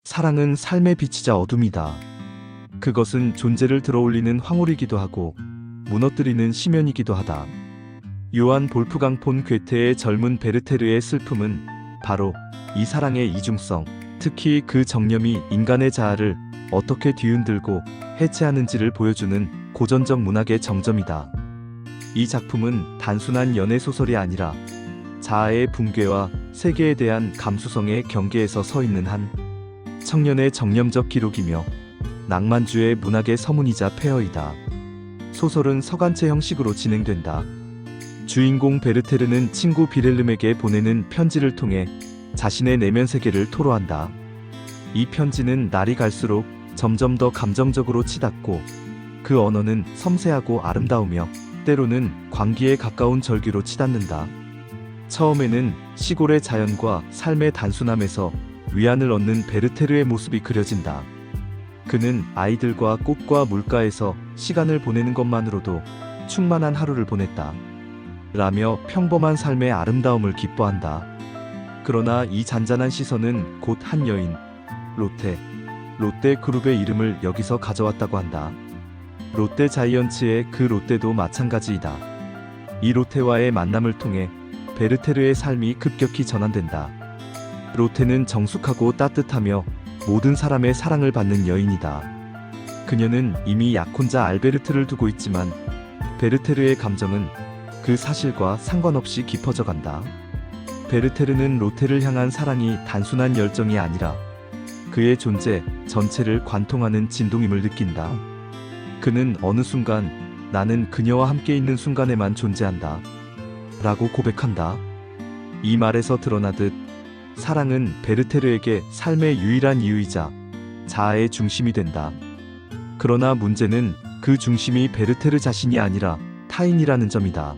사랑은 삶의 빛이자 어둠이다. 그것은 존재를 들어올리는 황홀이기도 하고 무너뜨리는 심연이기도 하다. 요한 볼프강 폰 괴테의 젊은 베르테르의 슬픔은 바로 이 사랑의 이중성, 특히 그 정념이 인간의 자아를 어떻게 뒤흔들고 해체하는지를 보여주는 고전적 문학의 정점이다. 이 작품은 단순한 연애 소설이 아니라 자아의 붕괴와 세계에 대한 감수성의 경계에서 서 있는 한 청년의 정념적 기록이며 낭만주의 문학의 서문이자 폐허이다. 소설은 서간체 형식으로 진행된다. 주인공 베르테르는 친구 비렐름에게 보내는 편지를 통해 자신의 내면 세계를 토로한다. 이 편지는 날이 갈수록 점점 더 감정적으로 치닫고 그 언어는 섬세하고 아름다우며 때로는 광기에 가까운 절규로 치닫는다. 처음에는 시골의 자연과 삶의 단순함에서 위안을 얻는 베르테르의 모습이 그려진다. 그는 아이들과 꽃과 물가에서 시간을 보내는 것만으로도 충만한 하루를 보냈다. 라며 평범한 삶의 아름다움을 기뻐한다. 그러나 이 잔잔한 시선은 곧 한 여인, 롯데 그룹의 이름을 여기서 가져왔다고 한다. 롯데 자이언츠의 그 롯데도 마찬가지이다. 이 롯데와의 만남을 통해 베르테르의 삶이 급격히 전환된다. 롯데는 정숙하고 따뜻하며 모든 사람의 사랑을 받는 여인이다. 그녀는 이미 약혼자 알베르트를 두고 있지만 베르테르의 감정은 그 사실과 상관없이 깊어져 간다. 베르테르는 롯데를 향한 사랑이 단순한 열정이 아니라 그의 존재 전체를 관통하는 진동임을 느낀다. 그는 어느 순간 나는 그녀와 함께 있는 순간에만 존재한다. 라고 고백한다. 이 말에서 드러나듯 사랑은 베르테르에게 삶의 유일한 이유이자 자아의 중심이 된다. 그러나 문제는 그 중심이 베르테르 자신이 아니라 타인이라는 점이다.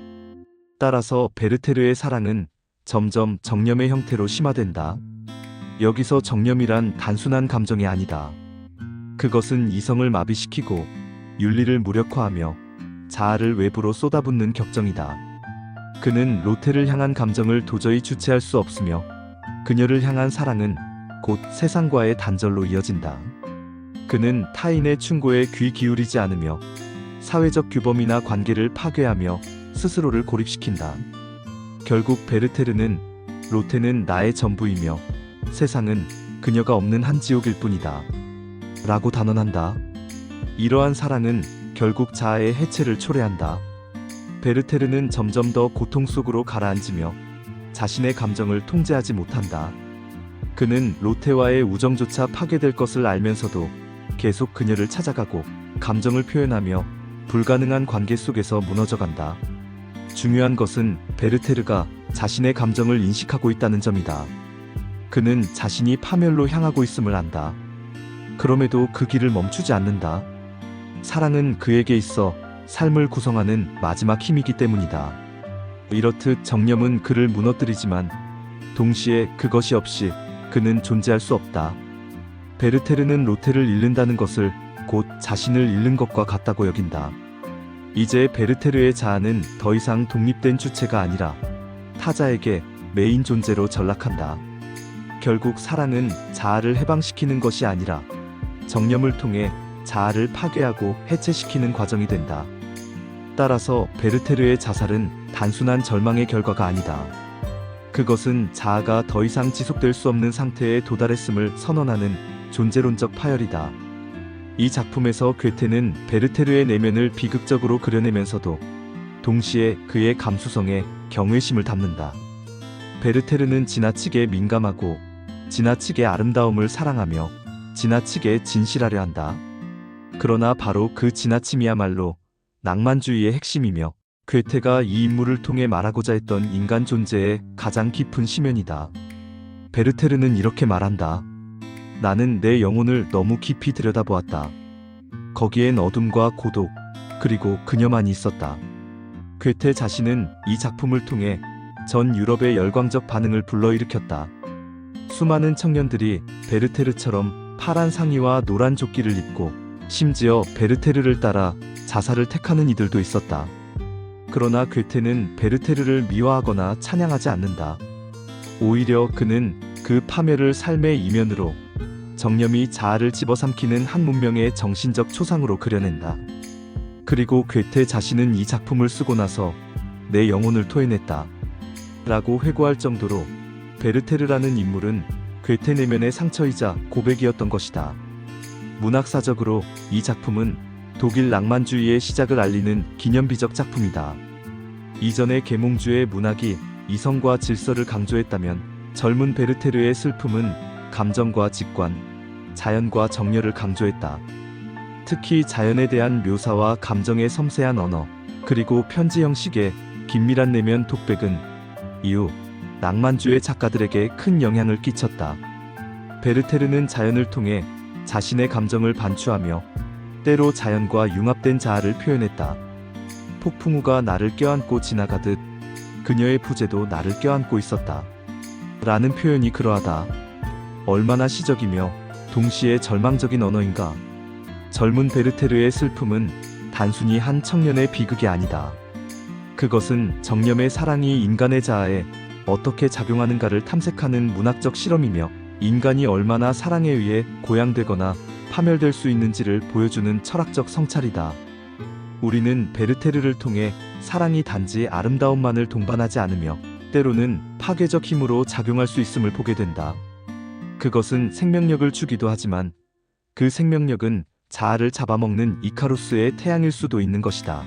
따라서 베르테르의 사랑은 점점 정념의 형태로 심화된다. 여기서 정념이란 단순한 감정이 아니다. 그것은 이성을 마비시키고 윤리를 무력화하며 자아를 외부로 쏟아붓는 격정이다. 그는 롯데를 향한 감정을 도저히 주체할 수 없으며 그녀를 향한 사랑은 곧 세상과의 단절로 이어진다. 그는 타인의 충고에 귀 기울이지 않으며 사회적 규범이나 관계를 파괴하며 스스로를 고립시킨다. 결국 베르테르는 롯데는 나의 전부이며 세상은 그녀가 없는 한 지옥일 뿐이다. 라고 단언한다. 이러한 사랑은 결국 자아의 해체를 초래한다. 베르테르는 점점 더 고통 속으로 가라앉으며 자신의 감정을 통제하지 못한다. 그는 롯데와의 우정조차 파괴될 것을 알면서도 계속 그녀를 찾아가고 감정을 표현하며 불가능한 관계 속에서 무너져간다. 중요한 것은 베르테르가 자신의 감정을 인식하고 있다는 점이다. 그는 자신이 파멸로 향하고 있음을 안다. 그럼에도 그 길을 멈추지 않는다. 사랑은 그에게 있어 삶을 구성하는 마지막 힘이기 때문이다. 이렇듯 정념은 그를 무너뜨리지만 동시에 그것이 없이 그는 존재할 수 없다. 베르테르는 롯데를 잃는다는 것을 곧 자신을 잃는 것과 같다고 여긴다. 이제 베르테르의 자아는 더 이상 독립된 주체가 아니라 타자에게 메인 존재로 전락한다. 결국 사랑은 자아를 해방시키는 것이 아니라 정념을 통해 자아를 파괴하고 해체시키는 과정이 된다. 따라서 베르테르의 자살은 단순한 절망의 결과가 아니다. 그것은 자아가 더 이상 지속될 수 없는 상태에 도달했음을 선언하는 존재론적 파열이다. 이 작품에서 괴테는 베르테르의 내면을 비극적으로 그려내면서도 동시에 그의 감수성에 경외심을 담는다. 베르테르는 지나치게 민감하고 지나치게 아름다움을 사랑하며 지나치게 진실하려 한다. 그러나 바로 그 지나침이야말로 낭만주의의 핵심이며 괴테가 이 인물을 통해 말하고자 했던 인간 존재의 가장 깊은 심연이다. 베르테르는 이렇게 말한다. 나는 내 영혼을 너무 깊이 들여다보았다. 거기엔 어둠과 고독, 그리고 그녀만이 있었다. 괴테 자신은 이 작품을 통해 전 유럽의 열광적 반응을 불러일으켰다. 수많은 청년들이 베르테르처럼 파란 상의와 노란 조끼를 입고 심지어 베르테르를 따라 자살을 택하는 이들도 있었다. 그러나 괴테는 베르테르를 미화하거나 찬양하지 않는다. 오히려 그는 그 파멸을 삶의 이면으로 정념이 자아를 집어삼키는 한 문명의 정신적 초상으로 그려낸다. 그리고 괴테 자신은 이 작품을 쓰고 나서 내 영혼을 토해냈다 라고 회고할 정도로 베르테르라는 인물은 괴테 내면의 상처이자 고백이었던 것이다. 문학사적으로 이 작품은 독일 낭만주의의 시작을 알리는 기념비적 작품이다. 이전의 계몽주의 문학이 이성과 질서를 강조했다면 젊은 베르테르의 슬픔은 감정과 직관, 자연과 정열을 강조했다. 특히 자연에 대한 묘사와 감정의 섬세한 언어, 그리고 편지 형식의 긴밀한 내면 독백은 이후 낭만주의 작가들에게 큰 영향을 끼쳤다. 베르테르는 자연을 통해 자신의 감정을 반추하며 때로 자연과 융합된 자아를 표현했다. 폭풍우가 나를 껴안고 지나가듯 그녀의 부재도 나를 껴안고 있었다. 라는 표현이 그러하다. 얼마나 시적이며 동시에 절망적인 언어인가. 젊은 베르테르의 슬픔은 단순히 한 청년의 비극이 아니다. 그것은 정념의 사랑이 인간의 자아에 어떻게 작용하는가를 탐색하는 문학적 실험이며 인간이 얼마나 사랑에 의해 고양되거나 파멸될 수 있는지를 보여주는 철학적 성찰이다. 우리는 베르테르를 통해 사랑이 단지 아름다움만을 동반하지 않으며 때로는 파괴적 힘으로 작용할 수 있음을 보게 된다. 그것은 생명력을 주기도 하지만 그 생명력은 자아를 잡아먹는 이카루스의 태양일 수도 있는 것이다.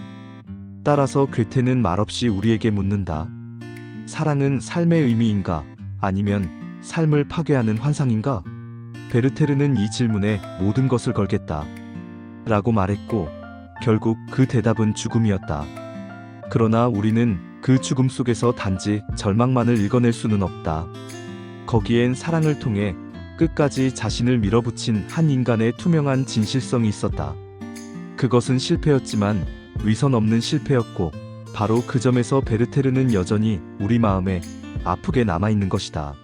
따라서 괴테는 말없이 우리에게 묻는다. 사랑은 삶의 의미인가? 아니면 삶을 파괴하는 환상인가? 베르테르는 이 질문에 모든 것을 걸겠다 라고 말했고 결국 그 대답은 죽음이었다. 그러나 우리는 그 죽음 속에서 단지 절망만을 읽어낼 수는 없다. 거기엔 사랑을 통해 끝까지 자신을 밀어붙인 한 인간의 투명한 진실성이 있었다. 그것은 실패였지만 위선 없는 실패였고 바로 그 점에서 베르테르는 여전히 우리 마음에 아프게 남아있는 것이다.